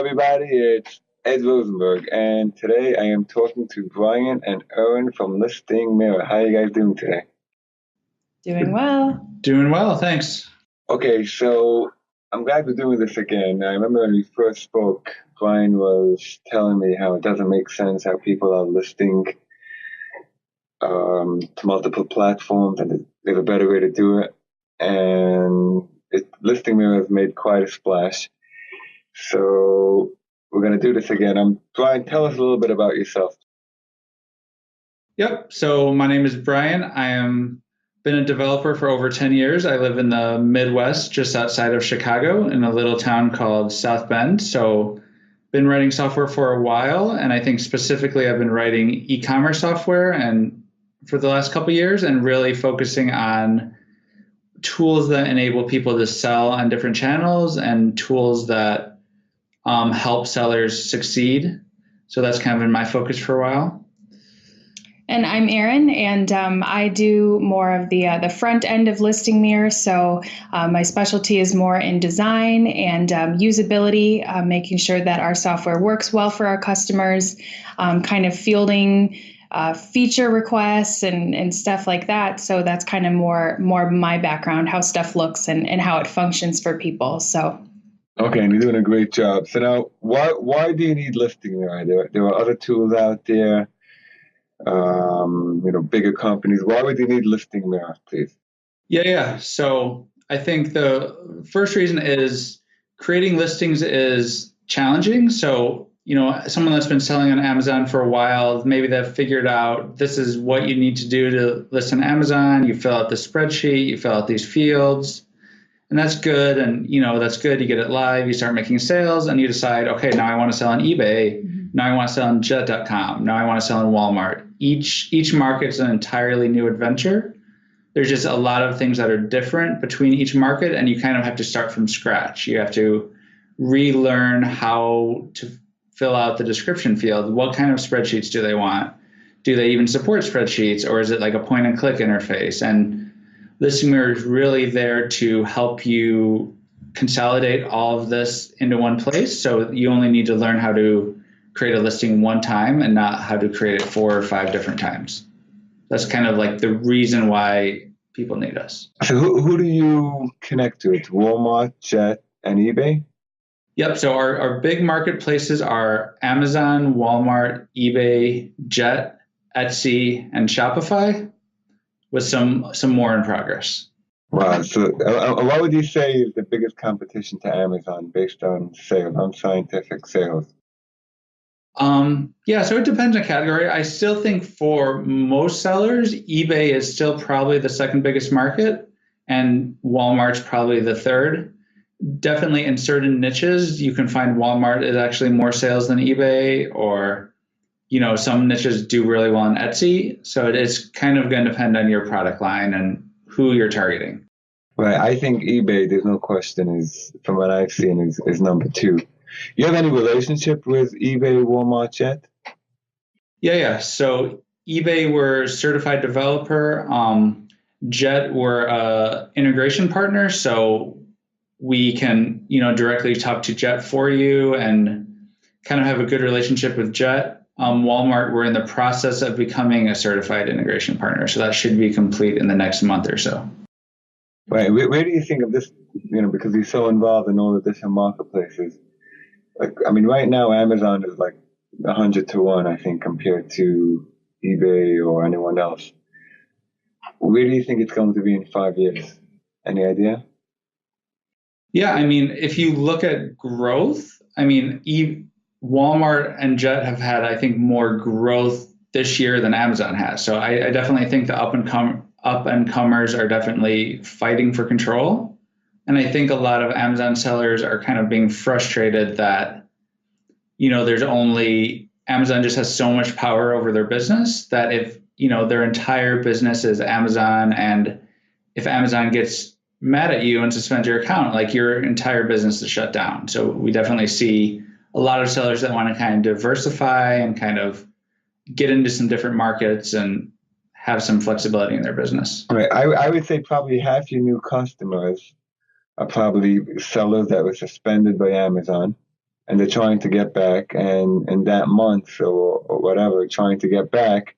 everybody, it's Ed Rosenberg, and today I am talking to Brian and Erin from Listing Mirror. How are you guys doing today? Doing well. Doing well, thanks. Okay, so I'm glad we're doing this again. I remember when we first spoke, Brian was telling me how it doesn't make sense how people are listing to multiple platforms, and there's a better way to do it. And Listing Mirror has made quite a splash. So we're going to do this again. Brian, tell us a little bit about yourself. Yep. So my name is Brian. I am been a developer for over 10 years. I live in the Midwest, just outside of Chicago, in a little town called South Bend. So been writing software for a while, and I think specifically I've been writing e-commerce software and for the last couple of years, and really focusing on tools that enable people to sell on different channels and tools that help sellers succeed. So that's kind of been my focus for a while. And I'm Erin, and I do more of the front end of Listing Mirror. So my specialty is more in design and usability, making sure that our software works well for our customers, kind of fielding feature requests and stuff like that. So that's kind of more my background, how stuff looks and how it functions for people. So. Okay, and you're doing a great job. So now, why do you need Listing Mirror? There are other tools out there. Bigger companies. Why would you need Listing Mirror, please? Yeah. So I think the first reason is creating listings is challenging. So, someone that's been selling on Amazon for a while, maybe they've figured out this is what you need to do to list on Amazon. You fill out the spreadsheet, you fill out these fields, and that's good. And, that's good. You get it live, you start making sales, and you decide, okay, now I want to sell on eBay. Mm-hmm. Now I want to sell on jet.com. Now I want to sell on Walmart. Each market's an entirely new adventure. There's just a lot of things that are different between each market, and you kind of have to start from scratch. You have to relearn how to fill out the description field. What kind of spreadsheets do they want? Do they even support spreadsheets, or is it like a point and click interface? And Listing Mirror is really there to help you consolidate all of this into one place. So you only need to learn how to create a listing one time and not how to create it 4 or 5 different times. That's kind of like the reason why people need us. So who do you connect to? It's Walmart, Jet, and eBay? Yep. So our big marketplaces are Amazon, Walmart, eBay, Jet, Etsy, and Shopify, with some more in progress. Wow. So what would you say is the biggest competition to Amazon based on sales, on scientific sales? So it depends on category. I still think for most sellers, eBay is still probably the second biggest market, and Walmart's probably the third. Definitely in certain niches, you can find Walmart is actually more sales than eBay, or, some niches do really well on Etsy. So it's kind of going to depend on your product line and who you're targeting. Right. I think eBay, there's no question, is, from what I've seen, is number 2. You have any relationship with eBay, Walmart, Jet? Yeah. So eBay, we're certified developer. Jet, we're a integration partner. So we can, directly talk to Jet for you and kind of have a good relationship with Jet. Walmart, we're in the process of becoming a certified integration partner. So that should be complete in the next month or so. Right. Where do you think of this, because you're so involved in all the different marketplaces? Right now, Amazon is like 100 to 1, I think, compared to eBay or anyone else. Where do you think it's going to be in 5 years? Any idea? Yeah, if you look at growth, Walmart and Jet have had, I think, more growth this year than Amazon has. So I definitely think the up and comers are definitely fighting for control. And I think a lot of Amazon sellers are kind of being frustrated that, Amazon just has so much power over their business that if, their entire business is Amazon, and if Amazon gets mad at you and suspends your account, like your entire business is shut down. So we definitely see a lot of sellers that want to kind of diversify and kind of get into some different markets and have some flexibility in their business. Right. I would say probably half your new customers are probably sellers that were suspended by Amazon. and they're trying to get back, and that month or whatever, trying to get back,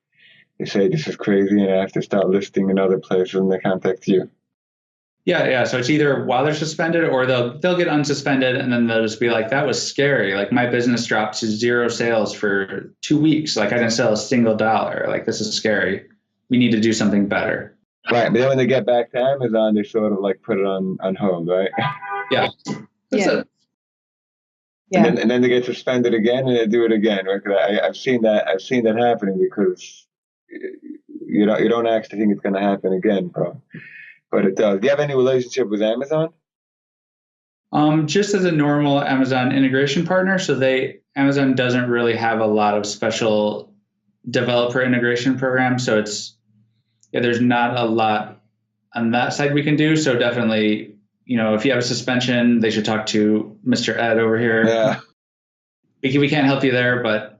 they say this is crazy and I have to start listing in other places, and they contact you. Yeah. So it's either while they're suspended or they'll get unsuspended and then they'll just be like, that was scary. Like my business dropped to 0 sales for 2 weeks. Like I didn't sell a single dollar. Like this is scary. We need to do something better. Right. But then when they get back to Amazon, they sort of like put it on hold, right? Yeah. That's it. Yeah. And then they get suspended again and they do it again. Right? 'Cause I've seen that happening, because you don't actually think it's going to happen again, bro. But it does. Do you have any relationship with Amazon? Just as a normal Amazon integration partner. So Amazon doesn't really have a lot of special developer integration programs. So there's not a lot on that side we can do. So definitely, if you have a suspension, they should talk to Mr. Ed over here. Yeah. We can't help you there, but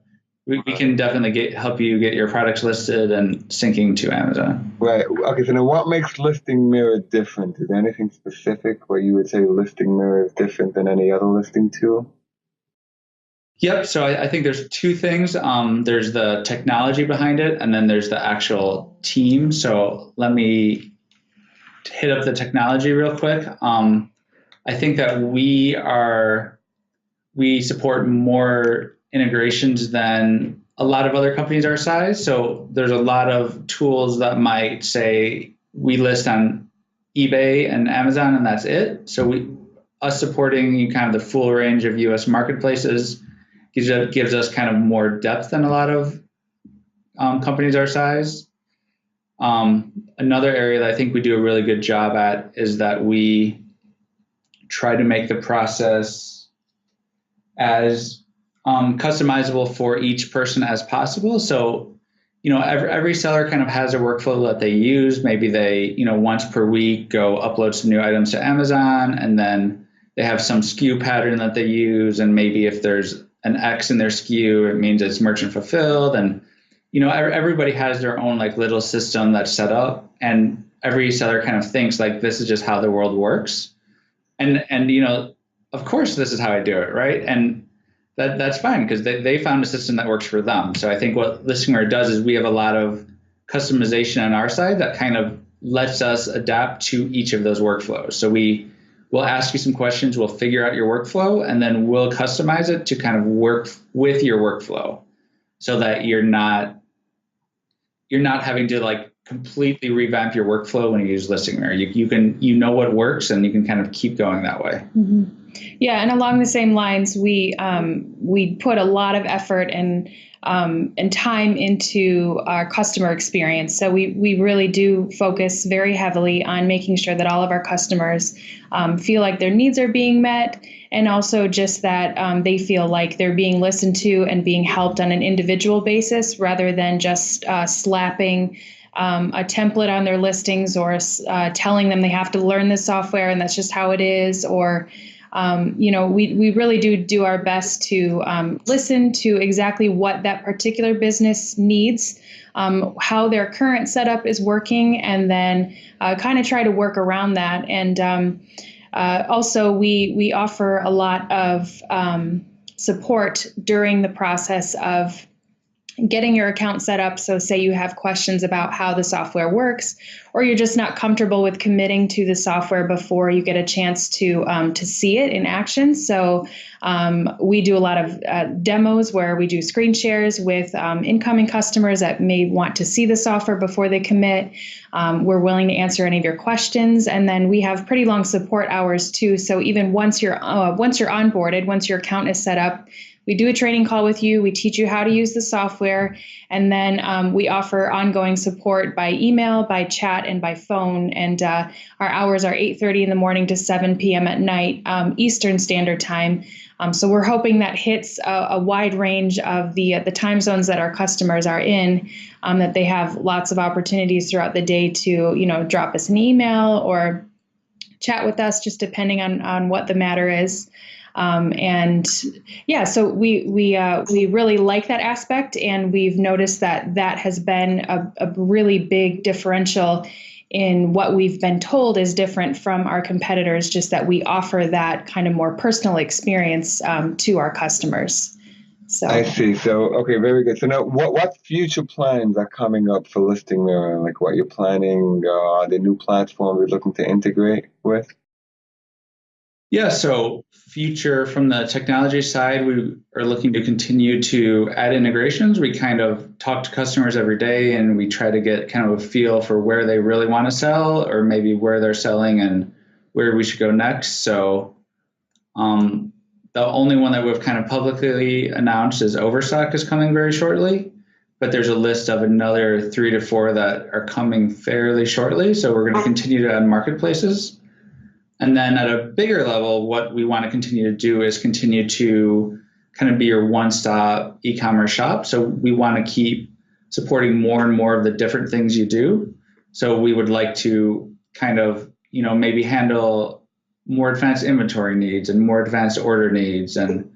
we can definitely help you get your products listed and syncing to Amazon. Right. Okay. So now, what makes Listing Mirror different? Is there anything specific where you would say Listing Mirror is different than any other listing tool? Yep. So I think there's 2 things. There's the technology behind it, and then there's the actual team. So let me hit up the technology real quick. I think that we support more integrations than a lot of other companies our size. So there's a lot of tools that might say we list on eBay and Amazon and that's it. So us supporting kind of the full range of US marketplaces gives us kind of more depth than a lot of companies our size. Another area that I think we do a really good job at is that we try to make the process as customizable for each person as possible. So, every seller kind of has a workflow that they use. Maybe they, once per week go upload some new items to Amazon, and then they have some SKU pattern that they use. And maybe if there's an X in their SKU, it means it's merchant fulfilled. And, everybody has their own like little system that's set up, and every seller kind of thinks like, this is just how the world works. And of course, this is how I do it. Right. And that's fine, because they found a system that works for them. So I think what Listing Mirror does is we have a lot of customization on our side that kind of lets us adapt to each of those workflows. So we'll ask you some questions, we'll figure out your workflow, and then we'll customize it to kind of work with your workflow, so that you're not having to like completely revamp your workflow when you use Listing Mirror. You know what works, and you can kind of keep going that way. Mm-hmm. Yeah, and along the same lines, we put a lot of effort and time into our customer experience. So we really do focus very heavily on making sure that all of our customers feel like their needs are being met, and also just that they feel like they're being listened to and being helped on an individual basis, rather than just slapping a template on their listings, or telling them they have to learn this software and that's just how it is, or we really do our best to listen to exactly what that particular business needs, how their current setup is working, and then kind of try to work around that. And also, we offer a lot of support during the process of getting your account set up. So say you have questions about how the software works, or you're just not comfortable with committing to the software before you get a chance to see it in action. So we do a lot of demos where we do screen shares with incoming customers that may want to see the software before they commit. We're willing to answer any of your questions, and then we have pretty long support hours too. So even once you're onboarded, once your account is set up, we do a training call with you. We teach you how to use the software, and then we offer ongoing support by email, by chat, and by phone. And our hours are 8:30 in the morning to 7 p.m. at night, Eastern Standard Time. So we're hoping that hits a wide range of the time zones that our customers are in, that they have lots of opportunities throughout the day to drop us an email or chat with us, just depending on what the matter is. So we really like that aspect, and we've noticed that has been a really big differential in what we've been told is different from our competitors, just that we offer that kind of more personal experience to our customers. So I see. So, okay, very good. So now, what future plans are coming up for Listing Mirror? Like what you're planning? Are there new platforms you're looking to integrate with? Yeah, so future from the technology side, we are looking to continue to add integrations. We kind of talk to customers every day and we try to get kind of a feel for where they really want to sell or maybe where they're selling and where we should go next. So the only one that we've kind of publicly announced is Overstock is coming very shortly, but there's a list of another 3 to 4 that are coming fairly shortly. So we're going to continue to add marketplaces. And then at a bigger level, what we want to continue to do is continue to kind of be your one-stop e-commerce shop. So we want to keep supporting more and more of the different things you do. So we would like to kind of, maybe handle more advanced inventory needs and more advanced order needs and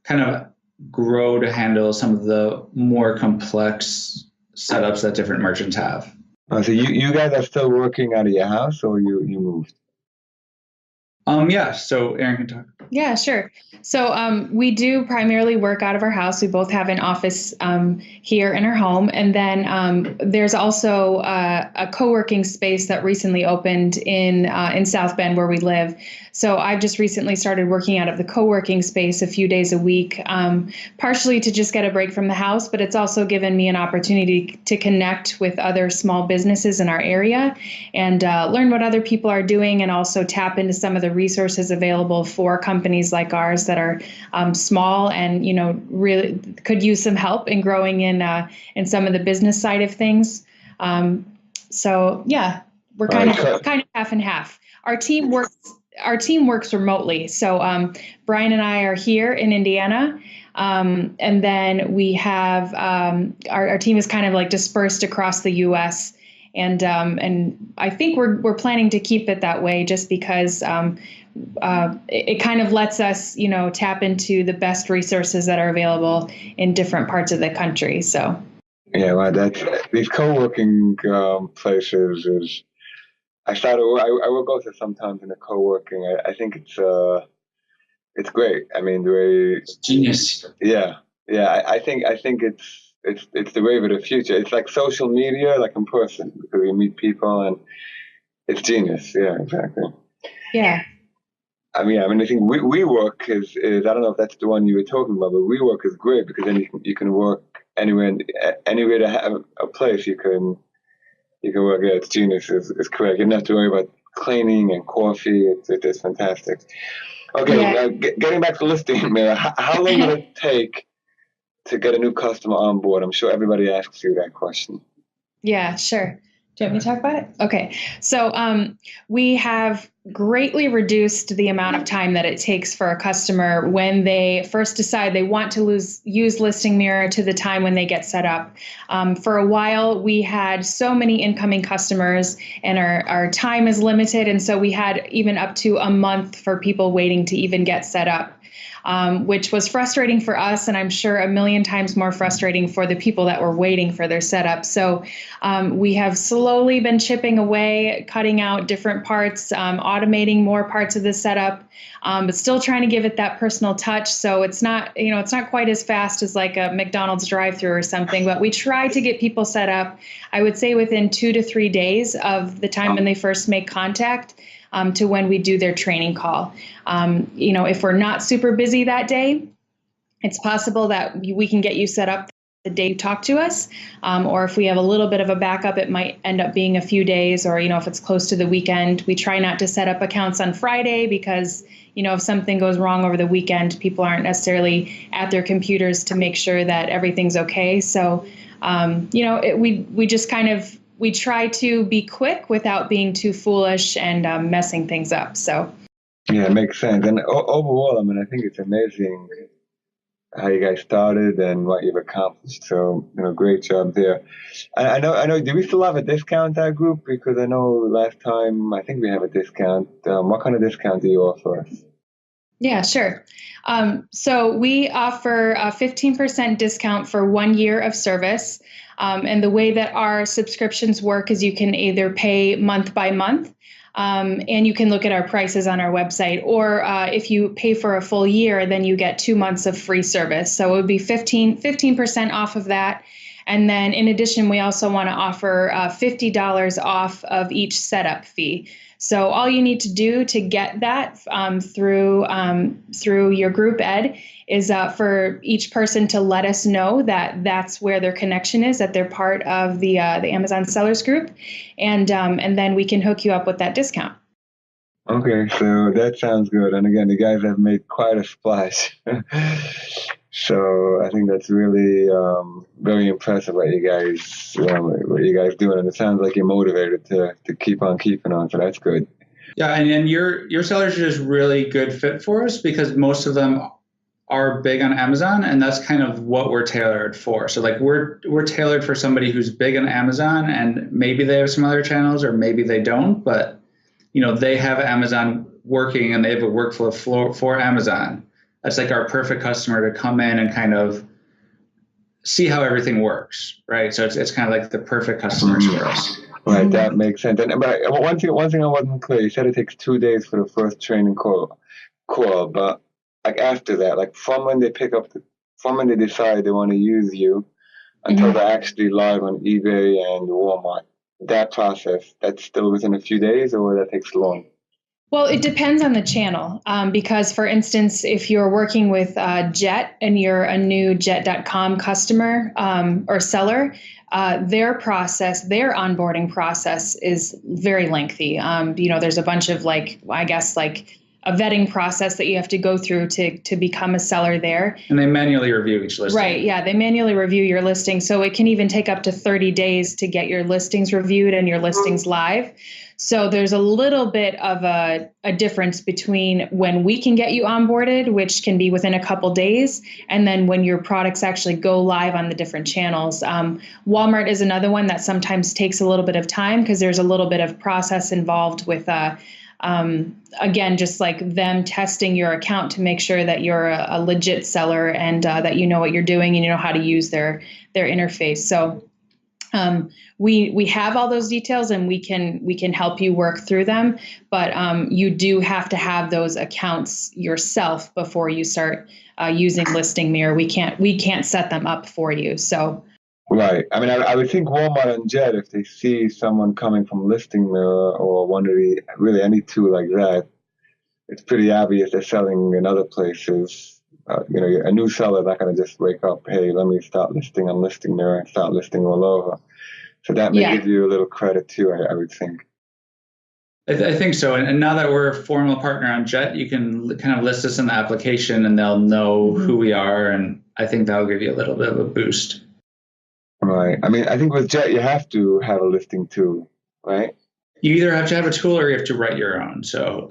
kind of grow to handle some of the more complex setups that different merchants have. So you guys are still working out of your house, or you moved? Yeah, so Erin can talk. Yeah, sure. So we do primarily work out of our house. We both have an office here in our home. And then there's also a co-working space that recently opened in South Bend where we live. So I've just recently started working out of the co-working space a few days a week, partially to just get a break from the house, but it's also given me an opportunity to connect with other small businesses in our area and learn what other people are doing and also tap into some of the resources available for companies like ours that are small and really could use some help in growing in some of the business side of things. So yeah, we're kind of half and half. Our team works remotely. So Brian and I are here in Indiana. And then we have our team is kind of like dispersed across the U.S. And I think we're planning to keep it that way just because it kind of lets us, tap into the best resources that are available in different parts of the country. So. Yeah, well, these co-working places is. I will go to sometimes in the co-working. I think it's great. I mean, the way it's genius. Yeah. I think it's the wave of the future. It's like social media, like in person, because you meet people, and it's genius. Yeah, exactly. Yeah. I mean, I think WeWork is I don't know if that's the one you were talking about, but WeWork is great because then you can work anywhere to have a place you can work. Yeah, it's genius. It's correct. You don't have to worry about cleaning and coffee. It's fantastic. Okay, Yeah. Getting back to Listing Mirror, how long will it take to get a new customer on board? I'm sure everybody asks you that question. Yeah, sure. Do you want me to talk about it? Okay. So we have greatly reduced the amount of time that it takes for a customer when they first decide they want to use Listing Mirror to the time when they get set up. For a while, we had so many incoming customers and our time is limited. And so we had even up to a month for people waiting to even get set up. Which was frustrating for us, and I'm sure a million times more frustrating for the people that were waiting for their setup. So we have slowly been chipping away, cutting out different parts, automating more parts of the setup, but still trying to give it that personal touch. So it's not quite as fast as like a McDonald's drive-through or something, but we try to get people set up, I would say within 2 to 3 days of the time when they first make contact. To when we do their training call. If we're not super busy that day, it's possible that we can get you set up the day you talk to us. Or if we have a little bit of a backup, it might end up being a few days, or, if it's close to the weekend. We try not to set up accounts on Friday because, if something goes wrong over the weekend, people aren't necessarily at their computers to make sure that everything's okay. So, we just kind of, we try to be quick without being too foolish and messing things up. So, yeah, it makes sense. And overall, I think it's amazing how you guys started and what you've accomplished. So, great job there. I know. Do we still have a discount at group? Because I know last time I think we have a discount. What kind of discount do you offer us? Yeah, sure. So we offer a 15% discount for 1 year of service. And the way that our subscriptions work is you can either pay month by month, and you can look at our prices on our website, or if you pay for a full year, then you get 2 months of free service. So it would be 15% off of that. And then in addition, we also want to offer $50 off of each setup fee. So all you need to do to get that through your group ed is for each person to let us know that that's where their connection is, that they're part of the Amazon Sellers Group, and then we can hook you up with that discount. Okay, so that sounds good. And again, you guys have made quite a splash. So I think that's really very impressive what you guys doing, and it sounds like you're motivated to keep on keeping on. So that's good. Yeah, and your sellers are just really good fit for us because most of them are big on Amazon, and that's kind of what we're tailored for. So like we're tailored for somebody who's big on Amazon, and maybe they have some other channels or maybe they don't, but they have Amazon working and they have a workflow for Amazon. That's like our perfect customer to come in and kind of see how everything works, right? So it's kind of like the perfect customers for us. Right, that makes sense. And but one thing I wasn't clear. You said it takes 2 days for the first training call, but like after that, like from when they decide they want to use you until they're actually live on eBay and Walmart, that process, that's still within a few days, or that takes long? Well, it depends on the channel, because, for instance, if you're working with Jet and you're a new Jet.com customer or seller, their onboarding process is very lengthy. There's a bunch of a vetting process that you have to go through to become a seller there. And they manually review each listing. Right. Yeah. They manually review your listing. So it can even take up to 30 days to get your listings reviewed and your listings live. So there's a little bit of a difference between when we can get you onboarded, which can be within a couple days, and then when your products actually go live on the different channels. Walmart is another one that sometimes takes a little bit of time because there's a little bit of process involved with again, just like them testing your account to make sure that you're a legit seller and that you know what you're doing and you know how to use their interface. So we have all those details and we can help you work through them, but you do have to have those accounts yourself before you start using Listing Mirror. We can't set them up for you. So. Right. I mean, I would think Walmart and Jet, if they see someone coming from Listing Mirror or one of any two like that, it's pretty obvious they're selling in other places. A new seller not going to just wake up, hey, let me start listing on Listing Mirror and start listing all over. So that may give you a little credit too, I would think. I think so. And now that we're a formal partner on Jet, you can kind of list us in the application and they'll know who we are. And I think that'll give you a little bit of a boost. Right. I mean, I think with Jet, you have to have a listing too, right? You either have to have a tool or you have to write your own. So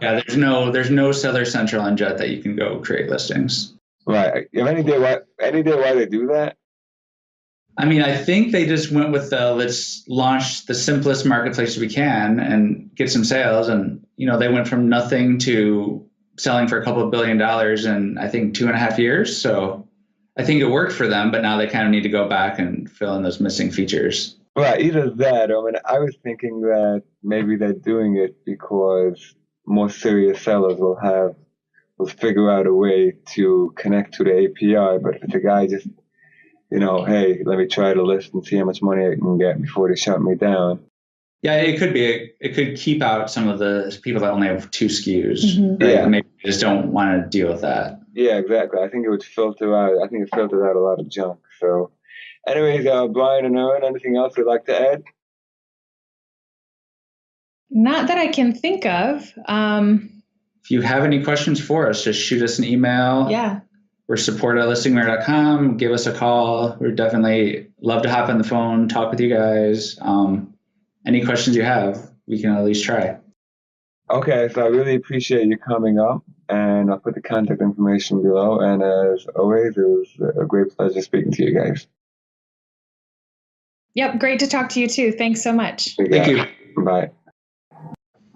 yeah, there's no Seller Central on Jet that you can go create listings. Right. You have any idea why they do that? I mean, I think they just went with let's launch the simplest marketplace we can and get some sales. And, they went from nothing to selling for a couple of $1 billion in, I think, 2.5 years. So I think it worked for them, but now they kind of need to go back and fill in those missing features. Right, either that, I mean, I was thinking that maybe they're doing it because more serious sellers will figure out a way to connect to the API. But if it's a guy just, hey, let me try to list and see how much money I can get before they shut me down. Yeah, it could be. It could keep out some of the people that only have 2 SKUs. Mm-hmm. Right? Yeah. Maybe they just don't want to deal with that. Yeah, exactly. I think it filters out a lot of junk. So anyways, Brian and Erin, anything else you'd like to add? Not that I can think of. If you have any questions for us, just shoot us an email. Yeah. We're support@listingmirror.com. Give us a call. We'd definitely love to hop on the phone, talk with you guys. Any questions you have, we can at least try. Okay, so I really appreciate you coming up, and I'll put the contact information below. And as always, it was a great pleasure speaking to you guys. Yep, great to talk to you too. Thanks so much. Thank you. Bye.